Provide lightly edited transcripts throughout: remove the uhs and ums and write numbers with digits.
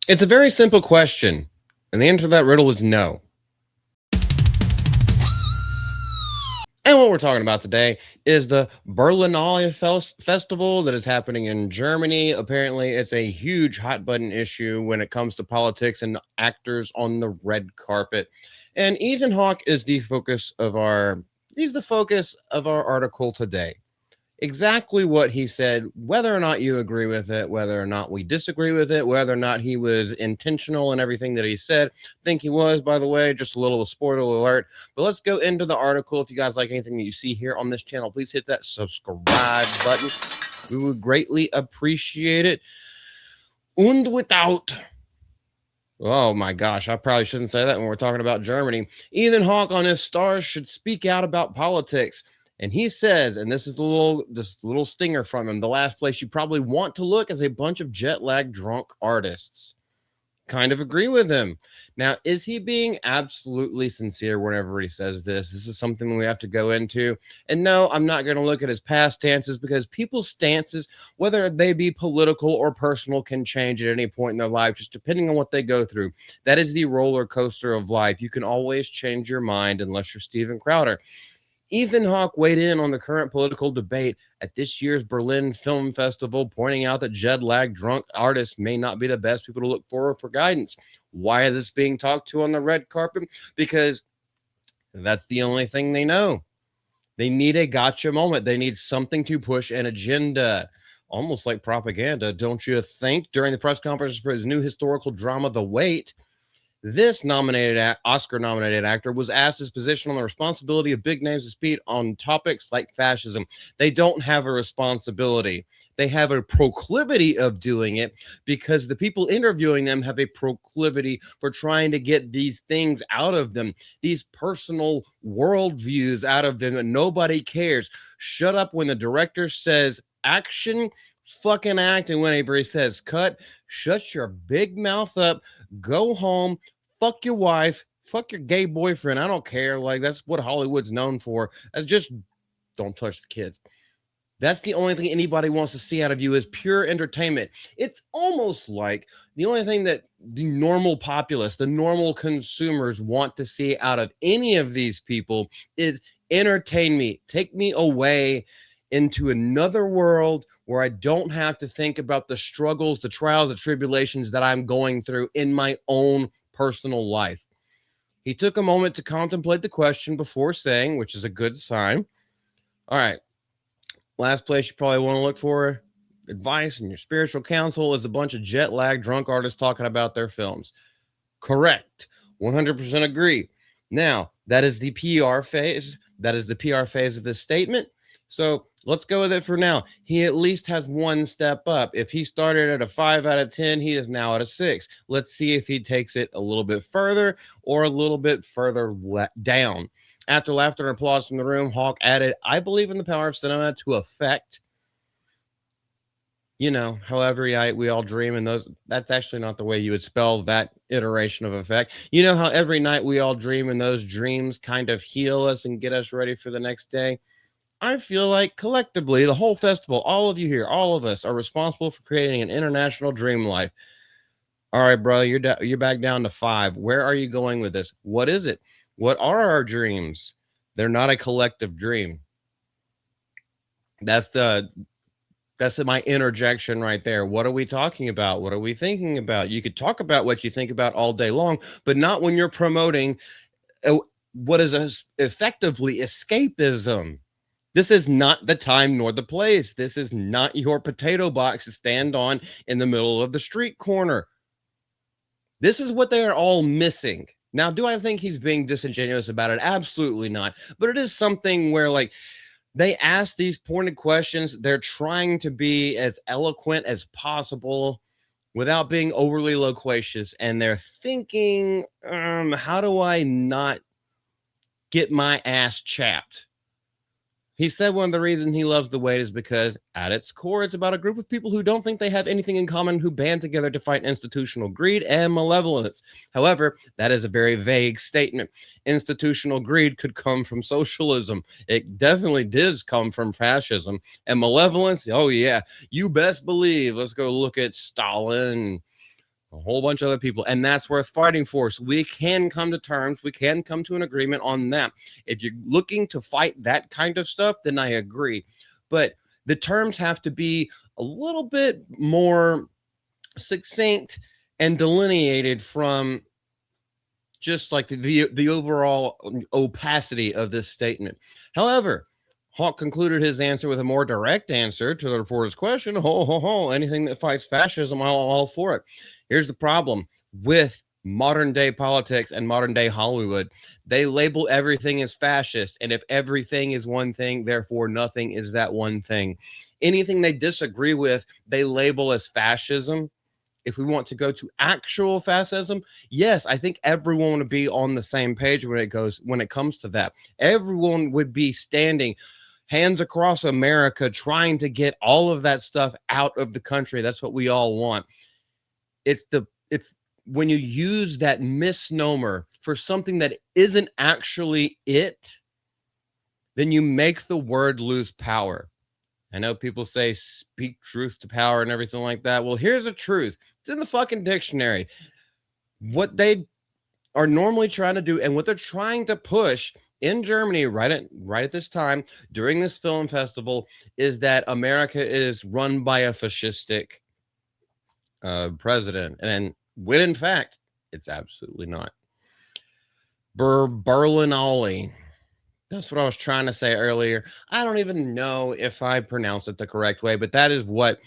It's a very simple question, and the answer to that riddle is no. And what we're talking about today is the Berlinale Festival that is happening in Germany. Apparently, it's a huge hot button issue when it comes to politics and actors on the red carpet. And Ethan Hawke is the focus of our article today. Exactly what he said, whether or not you agree with it, whether or not we disagree with it, whether or not he was intentional in everything that he said. I think he was, by the way, just a little spoiler alert. But let's go into the article. If you guys like anything that you see here on this channel, please hit that subscribe button. We would greatly appreciate it. And without Oh my gosh, I probably shouldn't say that when we're talking about Germany. Ethan Hawke on his stars should speak out about politics. And he says, and this is this little stinger from him, the last place you probably want to look is a bunch of jet lag drunk artists. Kind of agree with him. Now, is he being absolutely sincere whenever he says this? This is something we have to go into. And no, I'm not going to look at his past stances because people's stances, whether they be political or personal, can change at any point in their life, just depending on what they go through. That is the roller coaster of life. You can always change your mind unless you're Steven Crowder. Ethan Hawke weighed in on the current political debate at this year's Berlin Film Festival, pointing out that jet lag drunk artists may not be the best people to look for guidance. Why is this being talked to on the red carpet? Because that's the only thing they know. They need a gotcha moment. They need something to push an agenda. Almost like propaganda, don't you think? During the press conference for his new historical drama, The Wait, this Oscar-nominated actor was asked his position on the responsibility of big names to speak on topics like fascism. They don't have a responsibility. They have a proclivity of doing it because the people interviewing them have a proclivity for trying to get these things out of them, these personal worldviews out of them, and nobody cares. Shut up when the director says action, fucking act, and whenever he says cut, shut your big mouth up, go home, fuck your wife, fuck your gay boyfriend. I don't care. Like, that's what Hollywood's known for. Just don't touch the kids. That's the only thing anybody wants to see out of you is pure entertainment. It's almost like the only thing that the normal populace, the normal consumers want to see out of any of these people is entertain me, take me away into another world where I don't have to think about the struggles, the trials, the tribulations that I'm going through in my own personal life. He took a moment to contemplate the question before saying, which is a good sign. All right. Last place you probably want to look for advice and your spiritual counsel is a bunch of jet lag drunk artists talking about their films. Correct. 100% agree. Now, that is the PR phase. That is the PR phase of this statement. So let's go with it for now. He at least has one step up. If he started at a 5 out of 10, he is now at a 6. Let's see if he takes it a little bit further or a little bit further down. After laughter and applause from the room, Hawke added, I believe in the power of cinema to affect, how every night we all dream, and that's actually not the way you would spell that iteration of effect. You know how every night we all dream and those dreams kind of heal us and get us ready for the next day? I feel like collectively, the whole festival, all of you here, all of us are responsible for creating an international dream life. All right, bro, you're back down to 5. Where are you going with this? What is it? What are our dreams? They're not a collective dream. That's my interjection right there. What are we talking about? What are we thinking about? You could talk about what you think about all day long, but not when you're promoting what is effectively escapism. This is not the time nor the place. This is not your potato box to stand on in the middle of the street corner. This is what they are all missing. Now, do I think he's being disingenuous about it? Absolutely not. But it is something where, like, they ask these pointed questions. They're trying to be as eloquent as possible without being overly loquacious. And they're thinking, how do I not get my ass chapped? He said one of the reasons he loves The Wait is because at its core, it's about a group of people who don't think they have anything in common, who band together to fight institutional greed and malevolence. However, that is a very vague statement. Institutional greed could come from socialism. It definitely does come from fascism. And malevolence, oh yeah, you best believe. Let's go look at Stalin, a whole bunch of other people, and that's worth fighting for. So we can come to terms, we can come to an agreement on that. If you're looking to fight that kind of stuff, then I agree. But the terms have to be a little bit more succinct and delineated from just like the overall opacity of this statement. However, Hawke concluded his answer with a more direct answer to the reporter's question. Ho, ho, ho, anything that fights fascism, I'm all for it. Here's the problem with modern day politics and modern day Hollywood. They label everything as fascist. And if everything is one thing, therefore nothing is that one thing. Anything they disagree with, they label as fascism. If we want to go to actual fascism, yes, I think everyone would be on the same page when it comes to that. Everyone would be standing hands across America trying to get all of that stuff out of the country. That's what we all want. It's when you use that misnomer for something that isn't actually it, then you make the word lose power. I know people say speak truth to power and everything like that. Well, here's the truth. It's in the fucking dictionary. What they are normally trying to do and what they're trying to push in Germany right at this time during this film festival is that America is run by a fascistic president. And when in fact, it's absolutely not. Berlinale. That's what I was trying to say earlier. I don't even know if I pronounced it the correct way, but that is what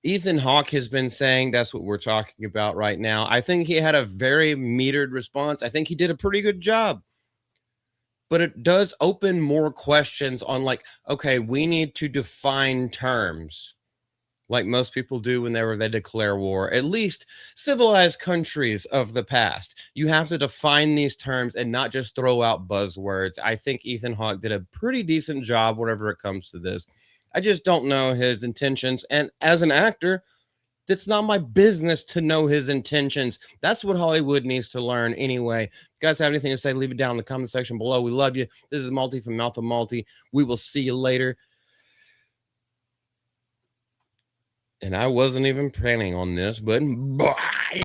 Ethan Hawke has been saying. That's what we're talking about right now. I think he had a very metered response. I think he did a pretty good job. But it does open more questions on like, okay, we need to define terms like most people do whenever they declare war, at least civilized countries of the past. You have to define these terms and not just throw out buzzwords. I think Ethan Hawke did a pretty decent job whenever it comes to this. I just don't know his intentions. And as an actor, it's not my business to know his intentions. That's what Hollywood needs to learn anyway. If you guys have anything to say, leave it down in the comment section below. We love you. This is Malty from Mouth of Malty. We will see you later. And I wasn't even planning on this, but bye.